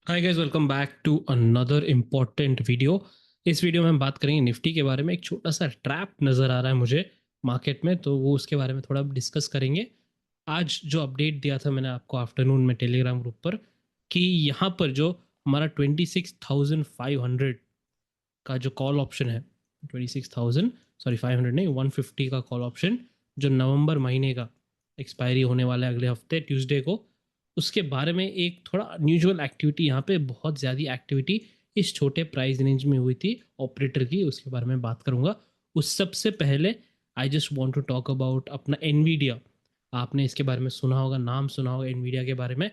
Hi guys, welcome back to another important video. इस video में हम बात करेंगे निफ्टी के बारे में। एक छोटा सा ट्रैप नज़र आ रहा है मुझे मार्केट में, तो वो उसके बारे में थोड़ा डिस्कस करेंगे। आज जो अपडेट दिया था मैंने आपको आफ्टरनून में टेलीग्राम ग्रुप पर, कि यहाँ पर जो हमारा 26,500 का जो कॉल ऑप्शन है, 26,000 सॉरी 500 नहीं, 150 का कॉल ऑप्शन जो नवंबर महीने का एक्सपायरी होने वाला है अगले हफ्ते ट्यूसडे को, उसके बारे में एक थोड़ा अनयूजुअल एक्टिविटी, यहाँ पे बहुत ज़्यादा एक्टिविटी इस छोटे प्राइस रेंज में हुई थी ऑपरेटर की, उसके बारे में बात करूंगा। उस सबसे पहले I just want to talk about अपना एनवीडिया। आपने इसके बारे में सुना होगा, नाम सुना होगा एनवीडिया के बारे में।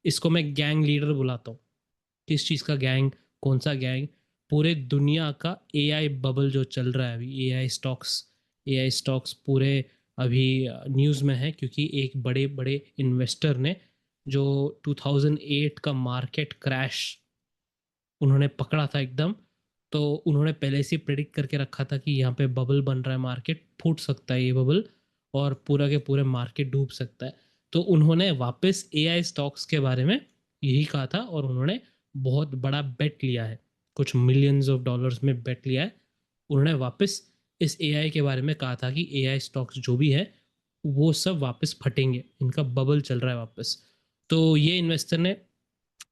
इसको मैं गैंग लीडर बुलाता हूँ। किस चीज़ का गैंग? कौन सा गैंग? पूरे दुनिया का एआई बबल जो चल रहा है अभी, एआई स्टॉक्स पूरे अभी न्यूज़ में है, क्योंकि एक बड़े बड़े इन्वेस्टर ने जो 2008 का मार्केट क्रैश उन्होंने पकड़ा था एकदम, तो उन्होंने पहले से प्रेडिक्ट करके रखा था कि यहाँ पे बबल बन रहा है, मार्केट फूट सकता है ये बबल, और पूरा के पूरे मार्केट डूब सकता है। तो उन्होंने वापस एआई स्टॉक्स के बारे में यही कहा था, और उन्होंने बहुत बड़ा बेट लिया है, कुछ मिलियंस ऑफ डॉलर्स में बेट लिया है। उन्होंने वापस इस एआई के बारे में कहा था कि एआई स्टॉक्स जो भी है वो सब वापस फटेंगे, इनका बबल चल रहा है वापस। तो ये इन्वेस्टर ने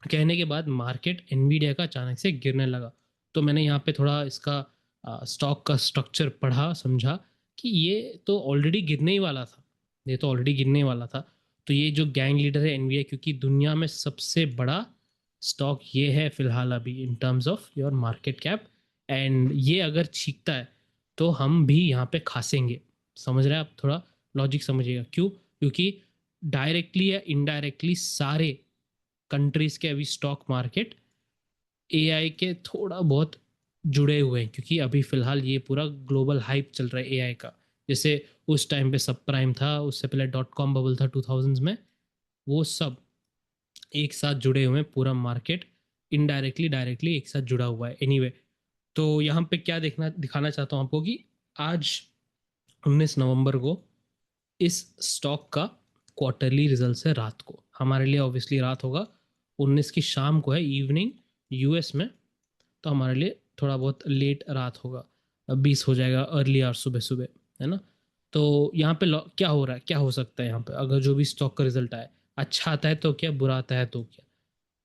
कहने के बाद मार्केट एनवीडिया का अचानक से गिरने लगा। तो मैंने यहाँ पे थोड़ा इसका स्टॉक का स्ट्रक्चर पढ़ा, समझा कि ये तो ऑलरेडी गिरने ही वाला था, ये तो ऑलरेडी गिरने वाला था। तो ये जो गैंग लीडर है एनवीडिया, क्योंकि दुनिया में सबसे बड़ा स्टॉक ये है फिलहाल अभी in terms of your market cap, and ये अगर छींकता है तो हम भी यहाँ पे खासेंगे। समझ रहे हैं आप? थोड़ा लॉजिक समझिएगा क्यों। क्योंकि डायरेक्टली या इनडायरेक्टली सारे कंट्रीज के अभी स्टॉक मार्केट एआई के थोड़ा बहुत जुड़े हुए हैं, क्योंकि अभी फिलहाल ये पूरा ग्लोबल हाइप चल रहा है एआई का। जैसे उस टाइम पे सब प्राइम था, उससे पहले डॉट कॉम बबल था 2000s में, वो सब एक साथ जुड़े हुए हैं, पूरा मार्केट इनडायरेक्टली डायरेक्टली एक साथ जुड़ा हुआ है। एनीवे, तो यहाँ पे क्या देखना दिखाना चाहता हूँ आपको कि आज 19 नवंबर को इस स्टॉक का क्वार्टरली रिजल्ट है रात को, हमारे लिए ऑब्वियसली रात होगा, 19 की शाम को है, इवनिंग यूएस में। तो हमारे लिए थोड़ा बहुत लेट रात होगा, 20 हो जाएगा अर्ली आवर, सुबह सुबह, है ना। तो यहाँ पे क्या हो रहा है, क्या हो सकता है यहाँ पे, अगर जो भी स्टॉक का रिजल्ट आए, अच्छा आता है तो क्या, बुरा आता है तो क्या।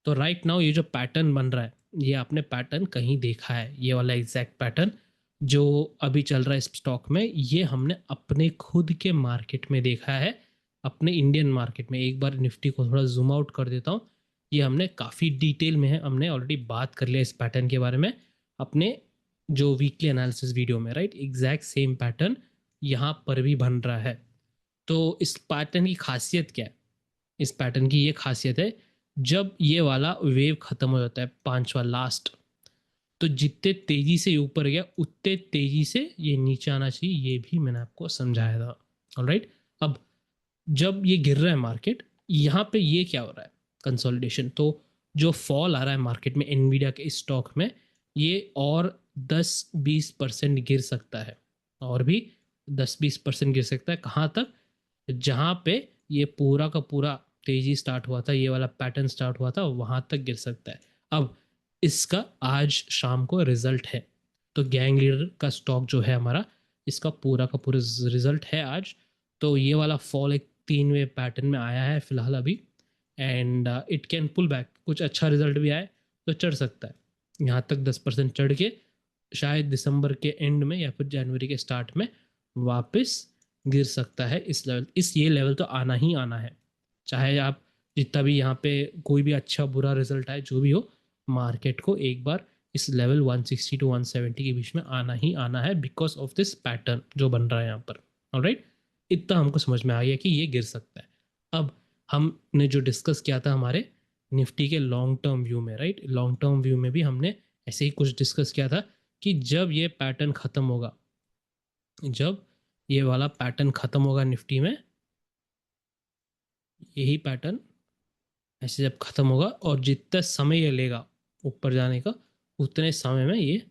तो राइट नाउ ये जो पैटर्न बन रहा है, ये आपने पैटर्न कहीं देखा है, ये वाला एग्जैक्ट पैटर्न जो अभी चल रहा है इस स्टॉक में, ये हमने अपने खुद के मार्केट में देखा है, अपने इंडियन मार्केट में। एक बार निफ्टी को थोड़ा जूम आउट कर देता हूँ। ये हमने काफ़ी डिटेल में है, हमने ऑलरेडी बात कर लिया इस पैटर्न के बारे में अपने जो वीकली एनालिसिस वीडियो में, राइट। एग्जैक्ट सेम पैटर्न यहाँ पर भी बन रहा है। तो इस पैटर्न की खासियत क्या है? इस पैटर्न की ये खासियत है, जब ये वाला वेव खत्म हो जाता है, पांचवा लास्ट, तो जितने तेजी से ऊपर गया उतने तेजी से ये नीचे आना चाहिए, ये भी मैंने आपको समझाया था। ऑलराइट। अब जब ये गिर रहा है मार्केट, यहाँ पे ये क्या हो रहा है, कंसोलिडेशन। तो जो फॉल आ रहा है मार्केट में एनवीडिया के स्टॉक में, ये और 10-20% गिर सकता है, और भी 10-20% गिर सकता है। कहाँ तक? जहाँ पे ये पूरा का पूरा तेजी स्टार्ट हुआ था, ये वाला पैटर्न स्टार्ट हुआ था, वहां तक गिर सकता है। अब इसका आज शाम को रिजल्ट है, तो गैंग लीडर का स्टॉक जो है हमारा, इसका पूरा का पूरा रिजल्ट है आज। तो ये वाला फॉल एक 3 वे पैटर्न में आया है फिलहाल अभी, and it can pull back, कुछ अच्छा रिजल्ट भी आए तो चढ़ सकता है यहाँ तक, 10% चढ़ के शायद दिसंबर के एंड में या फिर जनवरी के स्टार्ट में वापस गिर सकता है इस लेवल। ये लेवल तो आना ही आना है, चाहे आप जितना भी यहाँ पे कोई भी अच्छा बुरा रिजल्ट आए, जो भी हो, मार्केट को एक बार इस लेवल 160 टू 170 के बीच में आना ही आना है, बिकॉज ऑफ दिस पैटर्न जो बन रहा है यहाँ पर। ऑलराइट, इतना हमको समझ में आ गया कि ये गिर सकता है। अब हमने जो डिस्कस किया था हमारे निफ्टी के लॉन्ग टर्म व्यू में, राइट, लॉन्ग टर्म व्यू में भी हमने ऐसे ही कुछ डिस्कस किया था कि जब ये पैटर्न खत्म होगा, जब ये वाला पैटर्न खत्म होगा निफ्टी में, यही पैटर्न ऐसे जब खत्म होगा और जितना समय ये लेगा ऊपर जाने का, उतने समय में ये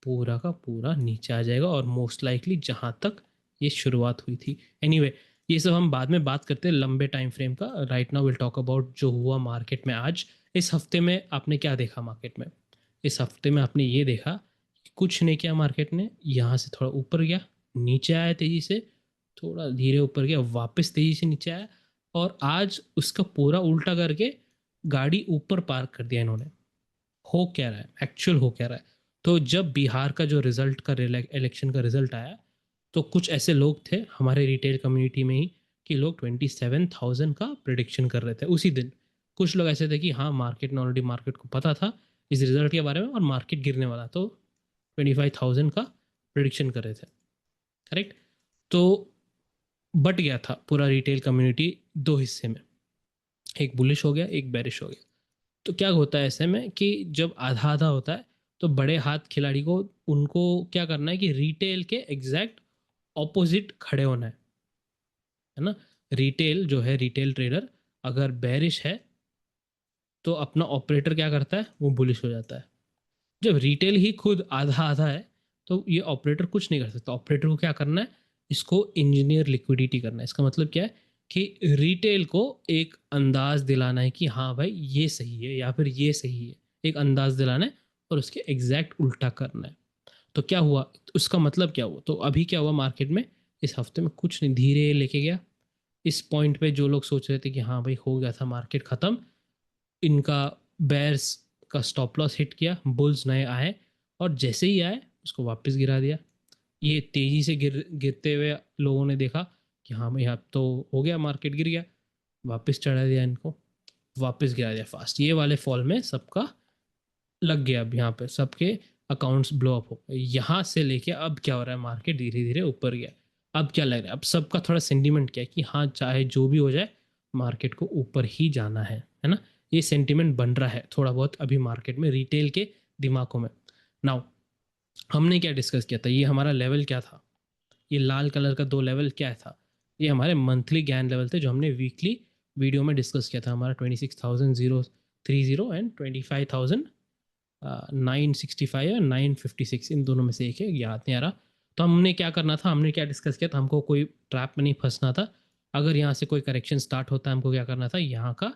पूरा का पूरा नीचे आ जाएगा, और मोस्ट लाइकली जहाँ तक ये शुरुआत हुई थी। एनीवे, ये सब हम बाद में बात करते हैं लंबे टाइम फ्रेम का। Right now will talk about जो हुआ मार्केट में आज इस हफ्ते में आपने क्या देखा मार्केट में? इस हफ्ते में आपने ये देखा कि कुछ नहीं किया मार्केट ने, यहाँ से थोड़ा ऊपर गया, नीचे आया तेजी से, थोड़ा धीरे ऊपर गया, वापस तेजी से नीचे आया, और आज उसका पूरा उल्टा करके गाड़ी ऊपर पार्क कर दिया इन्होंने। हो क्या रहा है, एक्चुअल हो क्या रहा है? तो जब बिहार का जो रिजल्ट का इलेक्शन का रिजल्ट आया, तो कुछ ऐसे लोग थे हमारे रिटेल कम्युनिटी में ही कि लोग 27,000 का प्रिडिक्शन कर रहे थे उसी दिन। कुछ लोग ऐसे थे कि हाँ, मार्केट ने ऑलरेडी, मार्केट को पता था इस रिजल्ट के बारे में और मार्केट गिरने वाला, तो 25,000 का प्रिडिक्शन कर रहे थे। करेक्ट। तो बट गया था पूरा रिटेल कम्युनिटी दो हिस्से में, एक बुलिश हो गया, एक बेरिश हो गया। तो क्या होता है ऐसे में कि जब आधा आधा होता है, तो बड़े हाथ खिलाड़ी को, उनको क्या करना है कि रिटेल के एग्जैक्ट ऑपोजिट खड़े होना है ना। रिटेल जो है, रिटेल ट्रेडर अगर बेरिश है तो अपना ऑपरेटर क्या करता है, वो बुलिश हो जाता है। जब रिटेल ही खुद आधा आधा है, तो ये ऑपरेटर कुछ नहीं कर सकता। ऑपरेटर को क्या करना है, इसको इंजीनियर लिक्विडिटी करना है। इसका मतलब क्या है कि रिटेल को एक अंदाज दिलाना है कि हाँ भाई ये सही है या फिर ये सही है, एक अंदाज दिलाना है और उसके एग्जैक्ट उल्टा करना है। तो क्या हुआ, उसका मतलब क्या हुआ? तो अभी क्या हुआ मार्केट में इस हफ्ते में, कुछ नहीं, धीरे लेके गया इस पॉइंट पे। जो लोग सोच रहे थे कि हाँ भाई हो गया था मार्केट ख़त्म, इनका बेयर्स का स्टॉप लॉस हिट किया, बुल्स नए आए और जैसे ही आए उसको वापस गिरा दिया। ये तेज़ी से गिरते हुए लोगों ने देखा कि हाँ भाई अब तो हो गया, मार्केट गिर गया, वापस चढ़ा दिया इनको, वापस गिरा दिया फास्ट। ये वाले फॉल में सबका लग गया, अब यहाँ पे सबके अकाउंट्स ब्लो अप हो गए। यहाँ से लेके अब क्या हो रहा है, मार्केट धीरे धीरे ऊपर गया। अब क्या लग रहा है, अब सबका थोड़ा सेंटिमेंट क्या है कि हाँ चाहे जो भी हो जाए, मार्केट को ऊपर ही जाना है ना। ये सेंटिमेंट बन रहा है थोड़ा बहुत अभी मार्केट में, रिटेल के दिमागों में। नाउ हमने क्या डिस्कस किया था, ये हमारा लेवल क्या था, ये लाल कलर का दो लेवल क्या था, ये हमारे मंथली गैन लेवल थे जो हमने वीकली वीडियो में डिस्कस किया था। हमारा 26,030 एंड 25,965 या 956, इन दोनों में से एक है, याद नहीं आ रहा। तो हमने क्या करना था, हमने क्या डिस्कस किया था, हमको कोई ट्रैप में नहीं फंसना था। अगर यहाँ से कोई करेक्शन स्टार्ट होता है, हमको क्या करना था, यहाँ का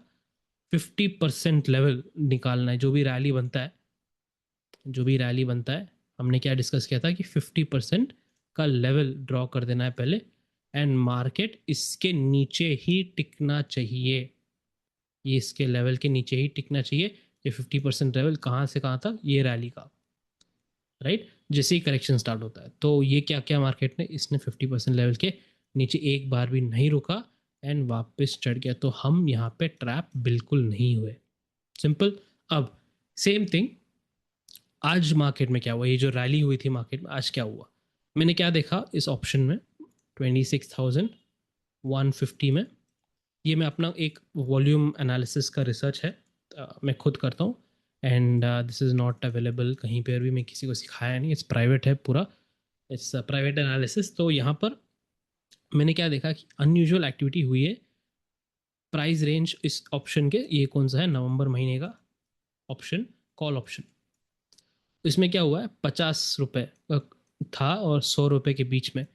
50% लेवल निकालना है। जो भी रैली बनता है, जो भी रैली बनता है, हमने क्या डिस्कस किया था कि 50% का लेवल ड्रॉ कर देना है पहले, एंड मार्केट इसके नीचे ही टिकना चाहिए। ये इसके लेवल के नीचे ही टिकना चाहिए। ये 50% लेवल कहाँ से कहाँ तक, ये रैली का, राइट। जैसे ही करेक्शन स्टार्ट होता है, तो ये क्या क्या मार्केट ने, इसने 50% लेवल के नीचे एक बार भी नहीं रुका एंड वापस चढ़ गया। तो हम यहाँ पे ट्रैप बिल्कुल नहीं हुए, सिंपल। अब सेम थिंग आज मार्केट में क्या हुआ, ये जो रैली हुई थी मार्केट में, आज क्या हुआ, मैंने क्या देखा इस ऑप्शन में 26,150 में। ये मैं अपना एक वॉल्यूम एनालिसिस का रिसर्च है, मैं खुद करता हूँ, and this is not available कहीं पर भी, मैं किसी को सिखाया नहीं, इट्स प्राइवेट है पूरा, इट्स प्राइवेट एनालिसिस। तो यहाँ पर मैंने क्या देखा कि अनयूजुअल एक्टिविटी हुई है। प्राइस रेंज इस ऑप्शन के, ये कौन सा है, नवंबर महीने का ऑप्शन, कॉल ऑप्शन। इसमें क्या हुआ है, 50 रुपये था और 100 रुपये के बीच में,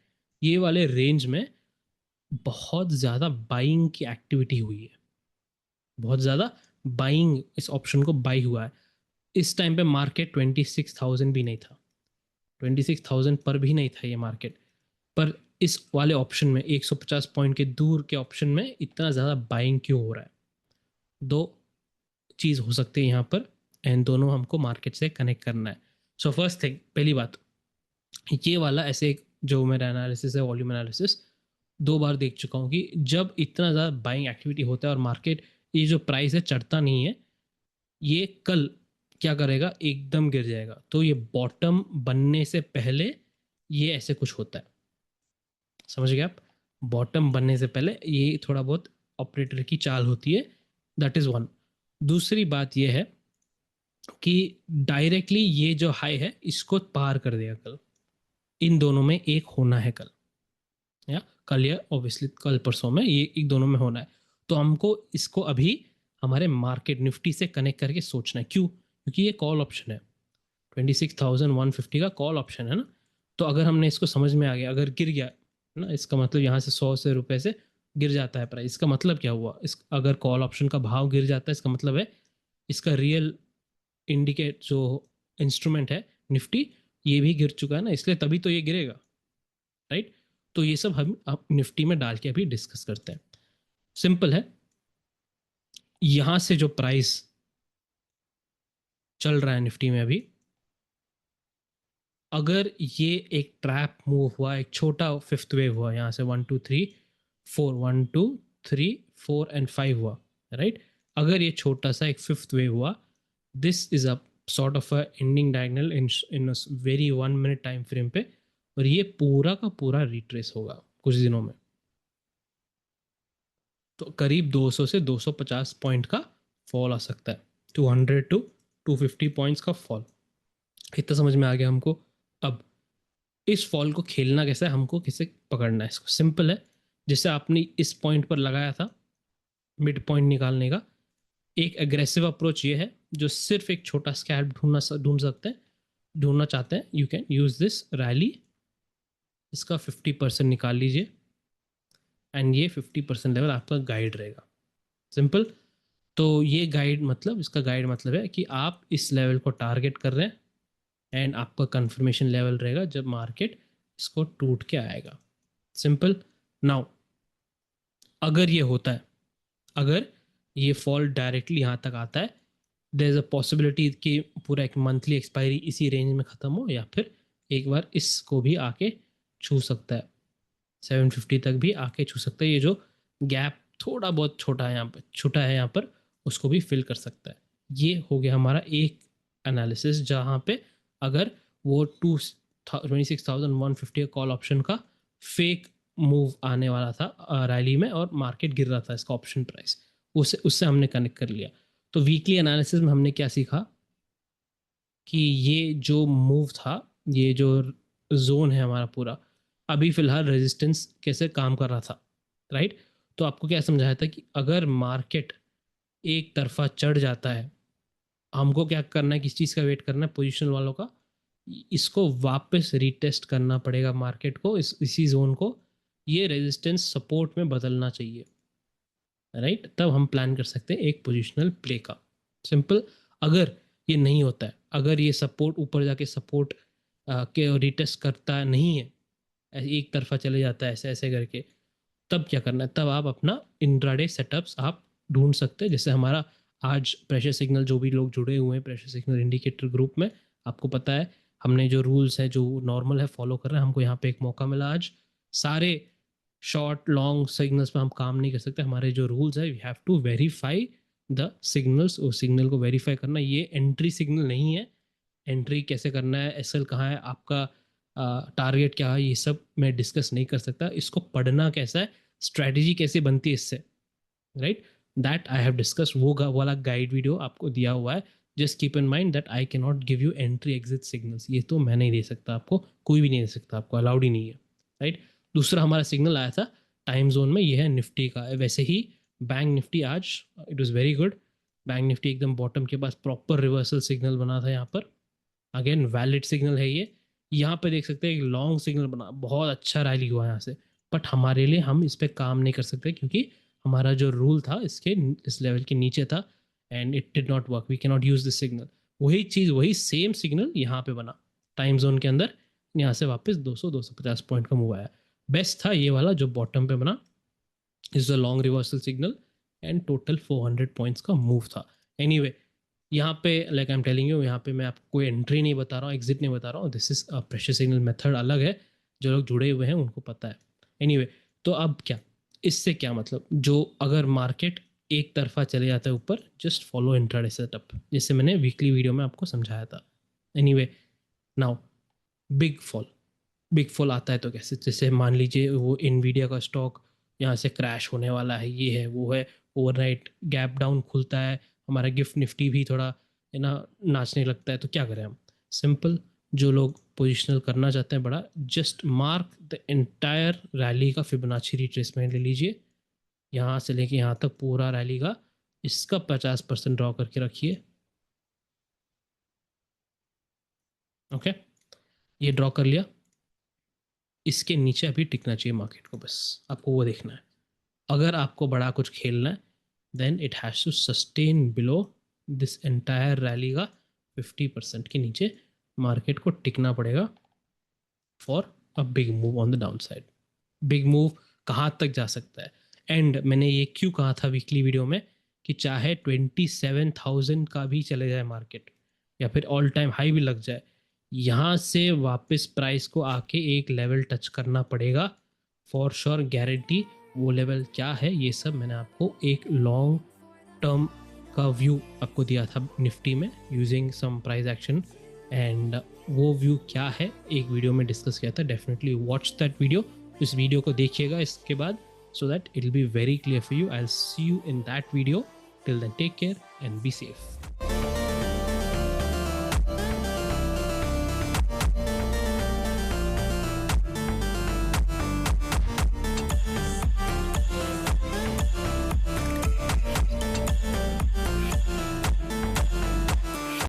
ये वाले रेंज में बहुत ज़्यादा बाइंग की एक्टिविटी हुई है। बहुत ज़्यादा बाइंग, इस ऑप्शन को बाई हुआ है। इस टाइम पे मार्केट 26,000 भी नहीं था, 26,000 पर भी नहीं था ये मार्केट। पर इस वाले ऑप्शन में 150 पॉइंट के दूर के ऑप्शन में इतना ज़्यादा बाइंग क्यों हो रहा है? दो चीज़ हो सकती है यहाँ पर, एंड दोनों हमको मार्केट से कनेक्ट करना है। सो फर्स्ट थिंग, पहली बात, ये वाला ऐसे एक जो मेरा एनालिसिस है, वॉल्यूम एनालिसिस, दो बार देख चुका हूँ कि जब इतना ज़्यादा बाइंग एक्टिविटी होता है और मार्केट, ये जो प्राइस है चढ़ता नहीं है, ये कल क्या करेगा, एकदम गिर जाएगा। तो ये बॉटम बनने से पहले ये ऐसे कुछ होता है, समझ गए आप? बॉटम बनने से पहले ये थोड़ा बहुत ऑपरेटर की चाल होती है, दैट इज़ वन। दूसरी बात ये है कि डायरेक्टली ये जो हाई है इसको पार कर देगा कल, इन दोनों में एक होना है कल, या कल या ऑब्वियसली कल परसों में, ये एक दोनों में होना है। तो हमको इसको अभी हमारे मार्केट निफ्टी से कनेक्ट करके सोचना है। क्यों? क्योंकि ये कॉल ऑप्शन है, 26,150 का कॉल ऑप्शन है ना। तो अगर हमने इसको समझ में आ गया, अगर गिर गया ना, इसका मतलब यहाँ से 100 से रुपए से गिर जाता है प्राइस, इसका मतलब क्या हुआ, इस अगर कॉल ऑप्शन का भाव गिर जाता है, इसका मतलब है इसका रियल इंडिकेट जो इंस्ट्रूमेंट है निफ्टी, ये भी गिर चुका है ना, इसलिए तभी तो ये गिरेगा, राइट। तो ये सब हम अब निफ्टी में डाल के अभी डिस्कस करते हैं। सिंपल है, यहां से जो प्राइस चल रहा है निफ्टी में अभी, अगर ये एक ट्रैप मूव हुआ, एक छोटा फिफ्थ वेव हुआ यहाँ से 1 2 3 4, 1 2 3 4 एंड 5 हुआ, राइट। अगर ये छोटा सा एक फिफ्थ वेव हुआ, this is a sort of a ending diagonal in very 1 minute time frame पे, और ये पूरा का पूरा रिट्रेस होगा कुछ दिनों में। तो करीब 200 से 250 पॉइंट का फॉल आ सकता है, 200 टू 250 पॉइंट्स का फॉल। इतना समझ में आ गया हमको। अब इस फॉल को खेलना कैसे है, हमको कैसे पकड़ना है इसको, सिंपल है। जैसे आपने इस पॉइंट पर लगाया था मिड पॉइंट निकालने का, एक एग्रेसिव अप्रोच ये है, जो सिर्फ एक छोटा स्कैल्प ढूंढना चाहते हैं, you can use this rally. इसका 50% निकाल लीजिए एंड ये 50% लेवल आपका गाइड रहेगा, सिंपल। तो ये गाइड मतलब, इसका गाइड मतलब है कि आप इस लेवल को टारगेट कर रहे हैं एंड आपका कंफर्मेशन लेवल रहेगा जब मार्केट इसको टूट के आएगा, सिंपल। नाउ अगर ये होता है, अगर ये फॉल डायरेक्टली यहाँ तक आता है, देयर इज अ पॉसिबिलिटी कि पूरा एक मंथली एक्सपायरी इसी रेंज में ख़त्म हो, या फिर एक बार इसको भी आके छू सकता है, 750 तक भी आके छू सकता है। ये जो गैप थोड़ा बहुत छोटा है यहाँ पर, छोटा है यहाँ पर, उसको भी फिल कर सकता है। ये हो गया हमारा एक एनालिसिस, जहाँ पे अगर वो 26,150 कॉल ऑप्शन का फेक मूव आने वाला था रैली में और मार्केट गिर रहा था इसका ऑप्शन प्राइस, उससे हमने कनेक्ट कर लिया। तो वीकली एनालिसिस में हमने क्या सीखा कि ये जो मूव था, ये जो जोन है हमारा पूरा, अभी फिलहाल रेजिस्टेंस कैसे काम कर रहा था, राइट। तो आपको क्या समझाया था कि अगर मार्केट एक तरफा चढ़ जाता है, हमको क्या करना है, किस चीज़ का वेट करना है, पोजिशन वालों का, इसको वापस रीटेस्ट करना पड़ेगा मार्केट को, इसी जोन को, ये रेजिस्टेंस सपोर्ट में बदलना चाहिए, राइट। तब हम प्लान कर सकते हैं एक पोजिशनल प्ले का, सिंपल। अगर ये नहीं होता है, अगर ये सपोर्ट ऊपर जाके सपोर्ट के रिटेस्ट करता नहीं है, एक तरफा चले जाता है ऐसे ऐसे करके, तब क्या करना है, तब आप अपना इंट्राडे सेटअप्स आप ढूंढ सकते हैं। जैसे हमारा आज प्रेशर सिग्नल, जो भी लोग जुड़े हुए हैं प्रेशर सिग्नल इंडिकेटर ग्रुप में, आपको पता है हमने जो रूल्स है, जो नॉर्मल है, फॉलो कर रहे हैं। हमको यहाँ पे एक मौका मिला आज, सारे शॉर्ट लॉन्ग सिग्नल्स पे हम काम नहीं कर सकते, हमारे जो रूल्स है, we have to verify the signals, उस सिग्नल को वेरीफाई करना। ये एंट्री सिग्नल नहीं है, एंट्री कैसे करना है, एसएल कहाँ है आपका, टारगेट क्या है, ये सब मैं डिस्कस नहीं कर सकता। इसको पढ़ना कैसा है, स्ट्रैटेजी कैसे बनती है इससे, right, that I have discuss, वो वाला गाइड वीडियो आपको दिया हुआ है। Just keep in mind that I can not give you entry exit signals, ये तो मैं नहीं दे सकता आपको, कोई भी नहीं दे सकता आपको, अलाउड ही नहीं है, राइट। दूसरा हमारा सिग्नल आया था टाइम जोन में, ये है निफ्टी का। वैसे ही बैंक निफ्टी आज, it was very good. Bank Nifty एकदम बॉटम के पास प्रॉपर रिवर्सल सिग्नल बना था यहाँ पर, अगेन वैलिड सिग्नल है ये। यहाँ पे देख सकते हैं एक लॉन्ग सिग्नल बना, बहुत अच्छा रैली हुआ यहाँ से, बट हमारे लिए हम इस पर काम नहीं कर सकते क्योंकि हमारा जो रूल था इसके इस लेवल के नीचे था and it did not work, we can not use this signal. वही चीज़, वही सेम सिग्नल यहाँ पे बना टाइम जोन के अंदर, यहाँ से वापस 200-250 पॉइंट का मूव आया। बेस्ट था ये वाला जो बॉटम पे बना, is a long reversal signal and total 400 points का मूव था। एनीवे यहाँ पे like I am telling you, यहाँ पे मैं आपको कोई एंट्री नहीं बता रहा हूँ, एग्जिट नहीं बता रहा हूँ, this is pressure signal method अलग है, जो लोग जुड़े हुए हैं उनको पता है। एनीवे तो अब क्या, इससे क्या मतलब, जो अगर मार्केट एक तरफा चले जाता है ऊपर, जस्ट फॉलो इंट्राडे सेटअप, जैसे मैंने वीकली वीडियो में आपको समझाया था। Anyway now big fall, big fall आता है तो कैसे, जैसे मान लीजिए वो इनवीडिया का स्टॉक यहाँ से क्रैश होने वाला है, ये है वो है, ओवरनाइट गैप डाउन खुलता है, हमारा गिफ्ट निफ्टी भी थोड़ा है ना नाचने लगता है, तो क्या करें हम, सिंपल। जो लोग पोजिशनल करना चाहते हैं बड़ा, just mark the entire rally का फिबोनाची रिट्रेसमेंट ले लीजिए, यहाँ से लेके यहाँ तक पूरा रैली का, इसका 50% ड्रॉ करके रखिए, ओके। ये ड्रॉ कर लिया, इसके नीचे अभी टिकना चाहिए मार्केट को, बस आपको वो देखना है। अगर आपको बड़ा कुछ खेलना है, then it has to sustain below this entire rally का 50% के नीचे मार्केट को टिकना पड़ेगा for a big move on the downside. Big move कहाँ तक जा सकता है, एंड मैंने ये क्यों कहा था वीकली वीडियो में कि चाहे 27,000 का भी चले जाए मार्केट या फिर ऑल टाइम हाई भी लग जाए, यहाँ से वापस प्राइस को आके एक लेवल टच करना पड़ेगा फॉर श्योर, गारंटी। वो लेवल क्या है ये सब मैंने आपको एक लॉन्ग टर्म का व्यू आपको दिया था निफ्टी में using some price action, and वो व्यू क्या है एक वीडियो में डिस्कस किया था। डेफिनेटली वॉच दैट वीडियो, इस वीडियो को देखिएगा इसके बाद, so that it will be very clear for you. I'll see you in that video. Till then, take care and be safe.